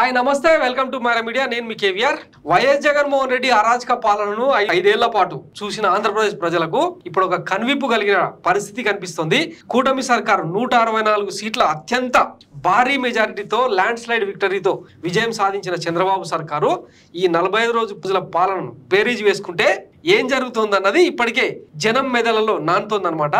Hi నమస్తే welcome to Myra media నేను మీ కేవీఆర్ వైఎస్ జగన్మోహన్ రెడ్డి అరాచక పాలనను 5 ఏళ్ల పాటు చూసిన ఆంధ్రప్రదేశ్ ప్రజలకు ఇప్పుడు ఒక కన్విప్పు కలిగిన పరిస్థితి కనిపిస్తుంది. కూటమి సర్కారు 164 సీట్ల అత్యంత భారీ మెజారిటీతో ల్యాండ్ స్లైడ్ విక్టరీతో విజయం సాధించిన చంద్రబాబు సర్కారు ఈ 45 రోజుల పాలనను బేరీజ్ వేసుకుంటే ఏం జరుగుతుందన్నది ఇప్పటికే జనం మెదలలో నానుతోందన్నమాట.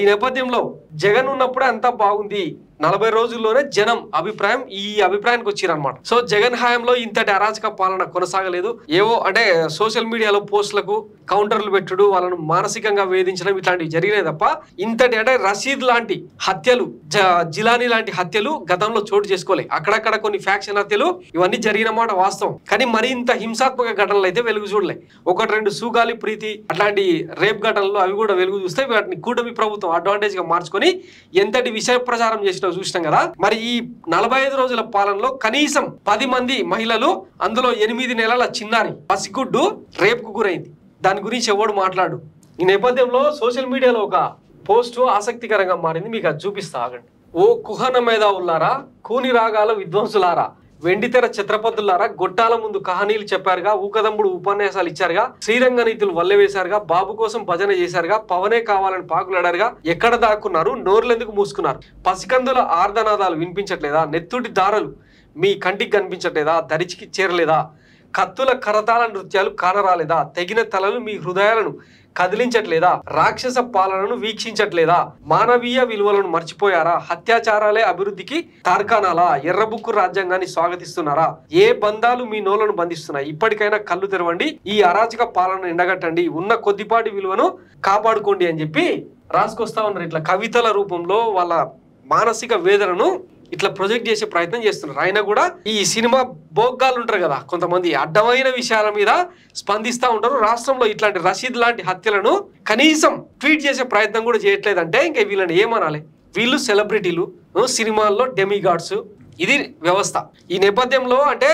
ఈ నేపథ్యంలో జగన్ ఉన్నప్పుడే అంతా బాగుంది, 40 రోజుల్లోనే జనం అభిప్రాయం ఈ అభిప్రాయానికి వచ్చారనమాట. సో జగన్ హయాంలో ఇంతటి అరాచక పాలన కొనసాగలేదు. ఏవో అంటే సోషల్ మీడియాలో పోస్టులకు కౌంటర్లు పెట్టుడు, వాళ్ళను మానసికంగా వేధించడం ఇట్లాంటివి జరిగినాయి తప్ప ఇంతటి అంటే రషీద్ లాంటి హత్యలు, జిలానీ లాంటి హత్యలు గతంలో చోటు చేసుకోలే. అక్కడక్కడ కొన్ని ఫ్యాక్షన్ హత్యలు ఇవన్నీ జరిగిన మాట వాస్తవం, కానీ మరి ఇంత హింసాత్మక ఘటనలు అయితే వెలుగు చూడలే. 1-2 సూగాలి ప్రీతి అట్లాంటి రేప్ ఘటనలు అవి కూడా వెలుగు చూస్తే వాటిని కూటమి ప్రభుత్వం అడ్వాంటేజ్ గా మార్చుకొని ఎంతటి విషయ ప్రచారం చేసిన చూసినాం కదా. మరి ఈ 45 రోజుల పాలనలో కనీసం 10 మంది మహిళలు, అందులో 8 నెలల చిన్నారి పసిగుడ్డు రేప్ కు గురైంది. దాని గురించి ఎవడు మాట్లాడు. ఈ నేపథ్యంలో సోషల్ మీడియాలో ఒక పోస్టు ఆసక్తికరంగా మారింది, మీకు అది చూపిస్తా ఆగండి. ఓ కుహన మేధావులారా, కూని రాగాల విద్వాంసులారా, వెండితెర ఛత్రపతులారా, గొట్టాల ముందు కహానీలు చెప్పారుగా, ఊకదంబుడు ఉపన్యాసాలు ఇచ్చారుగా, శ్రీరంగ నీతులు వల్లెవేశారుగా, బాబు కోసం భజన చేశారుగా, పవనే కావాలని పాకులాడారుగా, ఎక్కడ దాక్కున్నారు, నోర్లెందుకు మూసుకున్నారు, పసికందుల ఆర్ధనాదాలు వినిపించట్లేదా, నెత్తుటి దారలు మీ కంటికి కనిపించట్లేదా, దరిచికి చేరలేదా, కత్తుల కరతాళ నృత్యాలు కానరాలేదా, తెగిన తలలు మీ హృదయాలను కదిలించట్లేదా, రాక్షస పాలనను వీక్షించట్లేదా, మానవీయ విలువలను మర్చిపోయారా, హత్యాచారాలే అభివృద్ధికి తార్కాణాలా, ఎర్రబుక్కు రాజ్యాంగాన్ని స్వాగతిస్తున్నారా, ఏ బంధాలు మీ నోలను బంధిస్తున్నాయి, ఇప్పటికైనా కళ్ళు తెరవండి, ఈ అరాచక పాలనను ఎండగట్టండి, ఉన్న కొద్దిపాటి విలువను కాపాడుకోండి అని చెప్పి రాసుకొస్తా ఉన్నారు. ఇట్లా కవితల రూపంలో వాళ్ళ మానసిక వేదనను ఇట్లా ప్రొజెక్ట్ చేసే ప్రయత్నం చేస్తున్నారు. ఆయన కూడా ఈ సినిమా బోగ్గాలు ఉంటారు కదా, కొంతమంది అడ్డమైన విషయాల మీద స్పందిస్తూ ఉంటారు. రాష్ట్రంలో ఇట్లాంటి రషీద్ లాంటి హత్యలను కనీసం ట్వీట్ చేసే ప్రయత్నం కూడా చేయట్లేదంటే ఇంకా వీళ్ళని ఏమనాలి. వీళ్ళు సెలబ్రిటీలు, సినిమాల్లో డెమిగాడ్స్, ఇది వ్యవస్థ. ఈ నేపథ్యంలో అంటే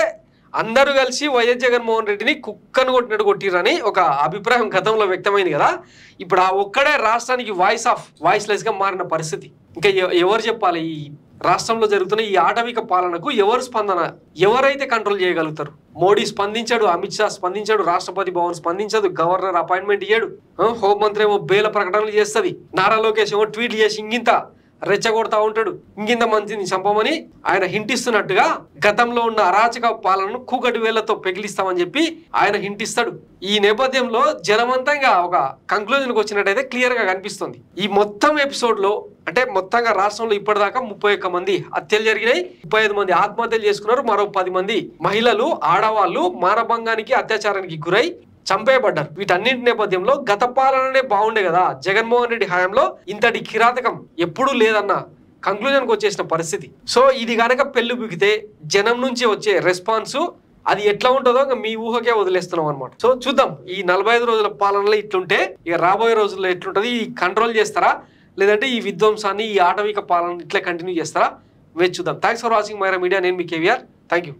అందరూ కలిసి వైఎస్ జగన్మోహన్ రెడ్డిని కుక్కను కొట్టినట్టు కొట్టిరని ఒక అభిప్రాయం గతంలో వ్యక్తమైంది కదా. ఇప్పుడు ఆ ఒక్కడే రాష్ట్రానికి వాయిస్లెస్ గా మారిన పరిస్థితి. ఇంకా ఎవరు చెప్పాలి? ఈ రాష్ట్రంలో జరుగుతున్న ఈ ఆటవిక పాలనకు ఎవరు స్పందన, ఎవరైతే కంట్రోల్ చేయగలుగుతారు? మోడీ స్పందించాడు, అమిత్ షా స్పందించాడు, రాష్ట్రపతి భవన్ స్పందించదు, గవర్నర్ అపాయింట్మెంట్ ఇయ్యాడు, హోంమంత్రి ఏమో బేల ప్రకటనలు చేస్తుంది, నారా లోకేష్ ఏమో ట్వీట్లు చేసి ఇంగింత రెచ్చగొడతా ఉంటాడు, ఇంగింత మంచిని చంపమని ఆయన హింటిస్తున్నట్టుగా గతంలో ఉన్న అరాచక పాలనను కూకటి వేళ్లతో పెగిలిస్తామని చెప్పి ఆయన హింటిస్తాడు. ఈ నేపథ్యంలో జనమంతంగా ఒక కంక్లూజన్కి వచ్చినట్టయితే క్లియర్ గా కనిపిస్తుంది. ఈ మొత్తం ఎపిసోడ్ లో అంటే మొత్తంగా రాష్ట్రంలో ఇప్పటిదాకా 31 మంది హత్యలు జరిగినాయి, 35 మంది ఆత్మహత్యలు చేసుకున్నారు, మరో 10 మంది మహిళలు, ఆడవాళ్లు మానభంగానికి, అత్యాచారానికి గురై చంపేయబడ్డారు. వీటన్నింటి నేపథ్యంలో గత పాలననే బాగుండే కదా, జగన్మోహన్ రెడ్డి హయాంలో ఇంతటి కిరాతకం ఎప్పుడూ లేదన్న కంక్లూజన్కి వచ్చేసిన పరిస్థితి. సో ఇది కనుక పెళ్లి బిగితే జనం నుంచి వచ్చే రెస్పాన్స్ అది ఎట్లా ఉంటుందో మీ ఊహకే వదిలేస్తున్నాం అనమాట. సో చూద్దాం ఈ 45 రోజుల పాలనలో ఇట్లుంటే ఇక రాబోయే రోజుల్లో ఎట్లుంటుంది, ఈ కంట్రోల్ చేస్తారా లేదంటే ఈ విధ్వంసాన్ని, ఈ ఆటవిక పాలన ఇట్లా కంటిన్యూ చేస్తారా? వేచి చూద్దాం. Thanks for watching Maira media. నేను మీ కేవీఆర్. Thank you.